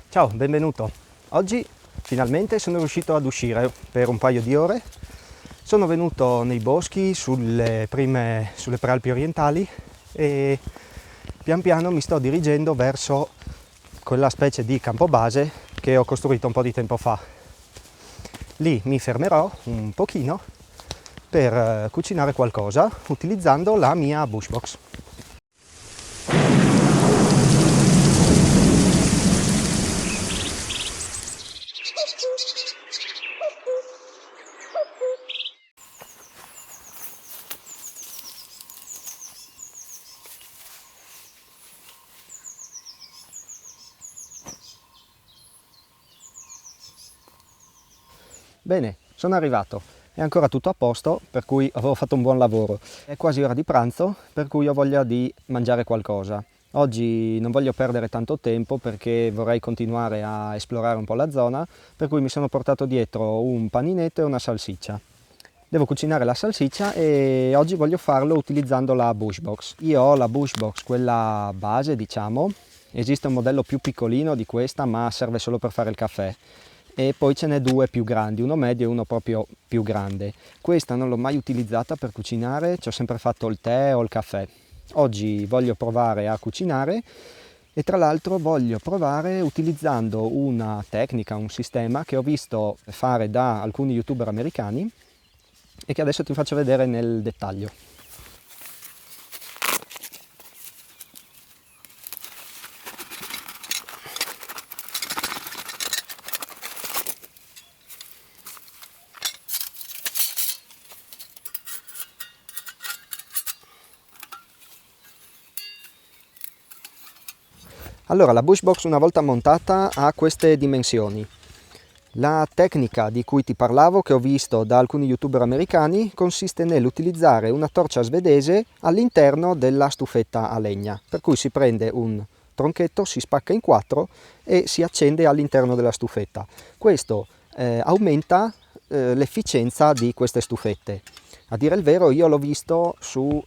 Ciao, benvenuto. Oggi finalmente sono riuscito ad uscire per un paio di ore. Sono venuto nei boschi sulle prealpi orientali e pian piano mi sto dirigendo verso quella specie di campo base che ho costruito un po' di tempo fa. Lì mi fermerò un pochino per cucinare qualcosa utilizzando la mia Bushbox. Bene, sono arrivato, è ancora tutto a posto, per cui avevo fatto un buon lavoro. È quasi ora di pranzo, per cui ho voglia di mangiare qualcosa. Oggi non voglio perdere tanto tempo perché vorrei continuare a esplorare un po' la zona, per cui mi sono portato dietro un paninetto e una salsiccia. Devo cucinare la salsiccia e oggi voglio farlo utilizzando la Bushbox. Io ho la Bushbox, quella base diciamo, esiste un modello più piccolino di questa ma serve solo per fare il caffè. E poi ce n'è due più grandi, uno medio e uno proprio più grande. Questa non l'ho mai utilizzata per cucinare, ci ho sempre fatto il tè o il caffè. Oggi voglio provare a cucinare e tra l'altro voglio provare utilizzando una tecnica, un sistema che ho visto fare da alcuni youtuber americani e che adesso ti faccio vedere nel dettaglio. Allora, la Bushbox una volta montata ha queste dimensioni. La tecnica di cui ti parlavo, che ho visto da alcuni youtuber americani, consiste nell'utilizzare una torcia svedese all'interno della stufetta a legna. Per cui si prende un tronchetto, si spacca in quattro e si accende all'interno della stufetta. Questo aumenta l'efficienza di queste stufette. A dire il vero io l'ho visto su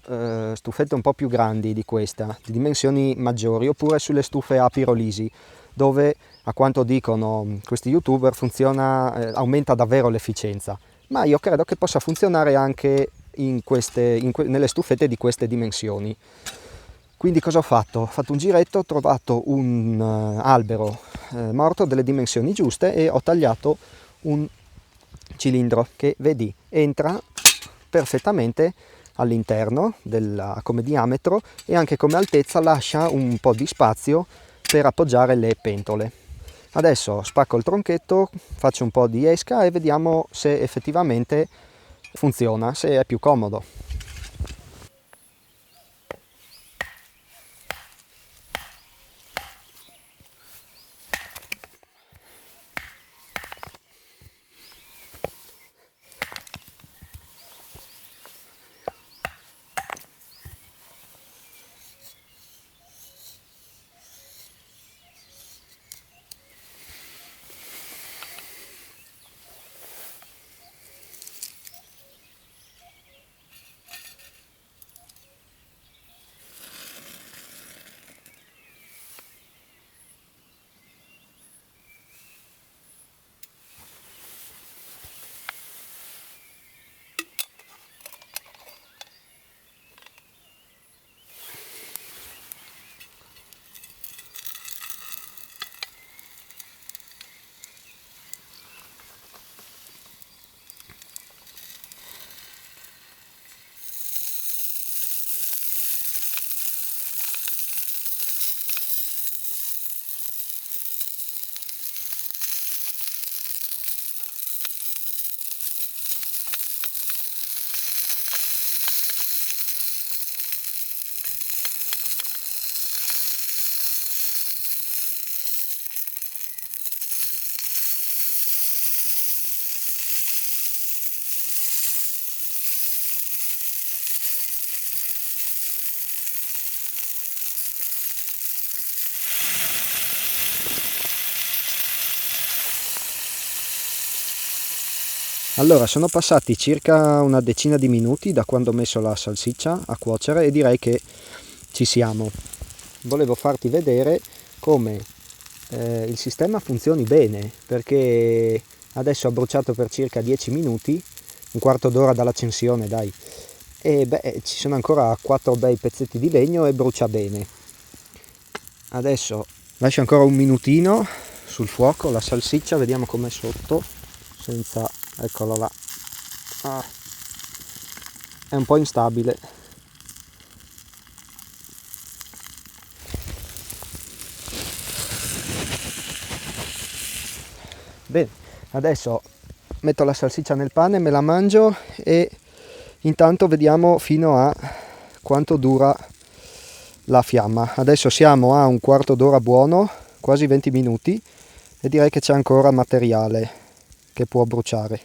stufette un po' più grandi di questa, di dimensioni maggiori, oppure sulle stufe a pirolisi, dove a quanto dicono questi youtuber aumenta davvero l'efficienza. Ma io credo che possa funzionare anche nelle stufette di queste dimensioni. Quindi cosa ho fatto? Ho fatto un giretto, ho trovato un albero morto delle dimensioni giuste e ho tagliato un cilindro che, vedi, entra perfettamente all'interno come diametro e anche come altezza lascia un po' di spazio per appoggiare le pentole. Adesso spacco il tronchetto, faccio un po' di esca e vediamo se effettivamente funziona, se è più comodo. Allora, sono passati circa una decina di minuti da quando ho messo la salsiccia a cuocere e direi che ci siamo. Volevo farti vedere come il sistema funzioni bene, perché adesso ho bruciato per circa 10 minuti, un quarto d'ora dall'accensione dai, e beh, ci sono ancora 4 bei pezzetti di legno e brucia bene. Adesso lascio ancora un minutino sul fuoco la salsiccia, vediamo com'è sotto, senza, eccola là, è un po' instabile. Bene, adesso metto la salsiccia nel pane, me la mangio e intanto vediamo fino a quanto dura la fiamma. Adesso siamo a un quarto d'ora buono, quasi 20 minuti, e direi che c'è ancora materiale che può bruciare.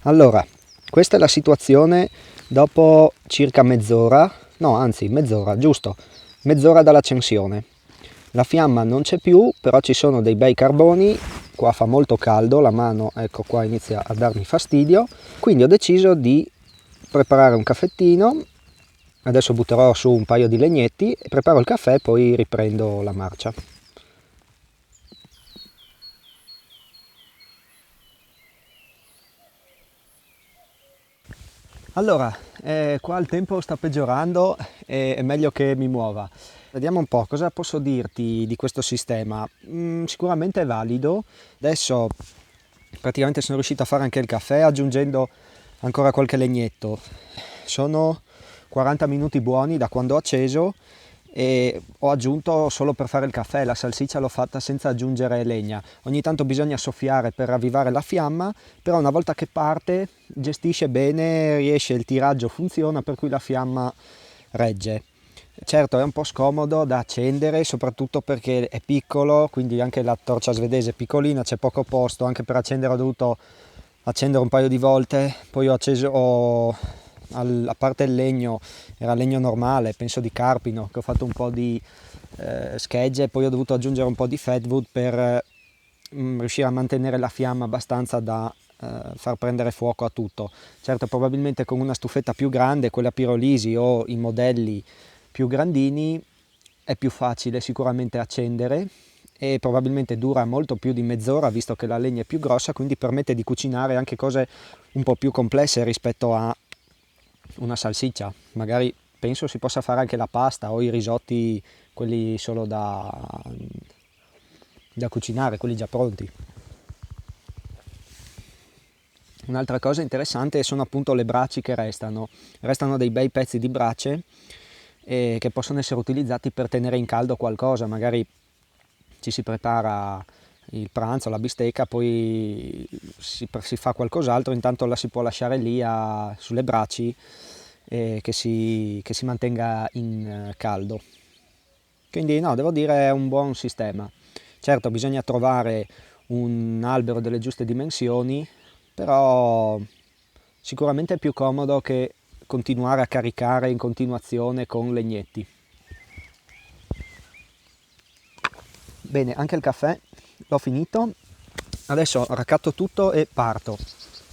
Allora, questa è la situazione dopo circa mezz'ora, no anzi mezz'ora, giusto, mezz'ora dall'accensione. La fiamma non c'è più, però ci sono dei bei carboni, qua fa molto caldo, la mano ecco qua inizia a darmi fastidio, quindi ho deciso di preparare un caffettino, adesso butterò su un paio di legnetti, preparo il caffè e poi riprendo la marcia. Allora, qua il tempo sta peggiorando e è meglio che mi muova. Vediamo un po' cosa posso dirti di questo sistema. Sicuramente è valido. Adesso praticamente sono riuscito a fare anche il caffè aggiungendo ancora qualche legnetto. Sono 40 minuti buoni da quando ho acceso e ho aggiunto solo per fare il caffè, la salsiccia l'ho fatta senza aggiungere legna. Ogni tanto bisogna soffiare per ravvivare la fiamma, però una volta che parte gestisce bene, riesce, il tiraggio funziona, per cui la fiamma regge. Certo è un po' scomodo da accendere, soprattutto perché è piccolo, quindi anche la torcia svedese è piccolina, c'è poco posto, anche per accendere ho dovuto accendere un paio di volte, poi ho acceso, a parte il legno, era legno normale, penso di carpino, che ho fatto un po' di schegge, poi ho dovuto aggiungere un po' di fatwood per riuscire a mantenere la fiamma abbastanza da far prendere fuoco a tutto. Certo, probabilmente con una stufetta più grande, quella pirolisi o i modelli più grandini, è più facile sicuramente accendere e probabilmente dura molto più di mezz'ora visto che la legna è più grossa, quindi permette di cucinare anche cose un po' più complesse rispetto a una salsiccia. Magari penso si possa fare anche la pasta o i risotti, quelli solo da cucinare, quelli già pronti. Un'altra cosa interessante sono appunto le braci che restano dei bei pezzi di brace che possono essere utilizzati per tenere in caldo qualcosa, magari ci si prepara il pranzo, la bistecca, poi si fa qualcos'altro, intanto la si può lasciare lì sulle braci che si mantenga in caldo. Quindi no, devo dire è un buon sistema. Certo, bisogna trovare un albero delle giuste dimensioni, però sicuramente è più comodo che continuare a caricare in continuazione con legnetti. Bene, anche il caffè l'ho finito, adesso raccatto tutto e parto.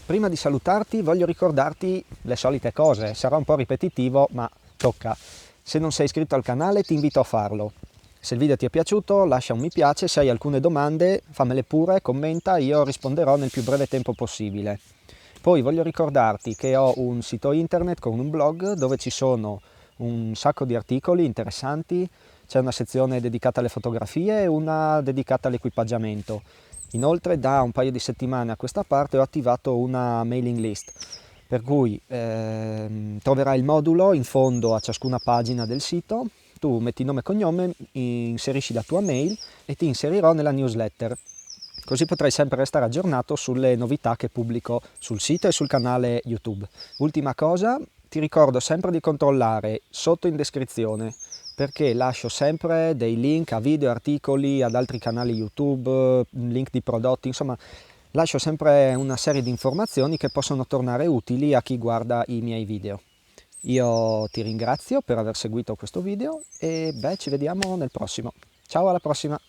Prima di salutarti voglio ricordarti le solite cose, sarà un po' ripetitivo ma tocca. Se non sei iscritto al canale ti invito a farlo. Se il video ti è piaciuto lascia un mi piace, se hai alcune domande fammele pure, commenta, io risponderò nel più breve tempo possibile. Poi voglio ricordarti che ho un sito internet con un blog dove ci sono un sacco di articoli interessanti, c'è una sezione dedicata alle fotografie e una dedicata all'equipaggiamento. Inoltre da un paio di settimane a questa parte ho attivato una mailing list, per cui troverai il modulo in fondo a ciascuna pagina del sito, tu metti nome e cognome, inserisci la tua mail e ti inserirò nella newsletter. Così potrai sempre restare aggiornato sulle novità che pubblico sul sito e sul canale YouTube. Ultima cosa, ti ricordo sempre di controllare sotto in descrizione, perché lascio sempre dei link a video, articoli, ad altri canali YouTube, link di prodotti, insomma lascio sempre una serie di informazioni che possono tornare utili a chi guarda i miei video. Io ti ringrazio per aver seguito questo video e beh, ci vediamo nel prossimo. Ciao, alla prossima!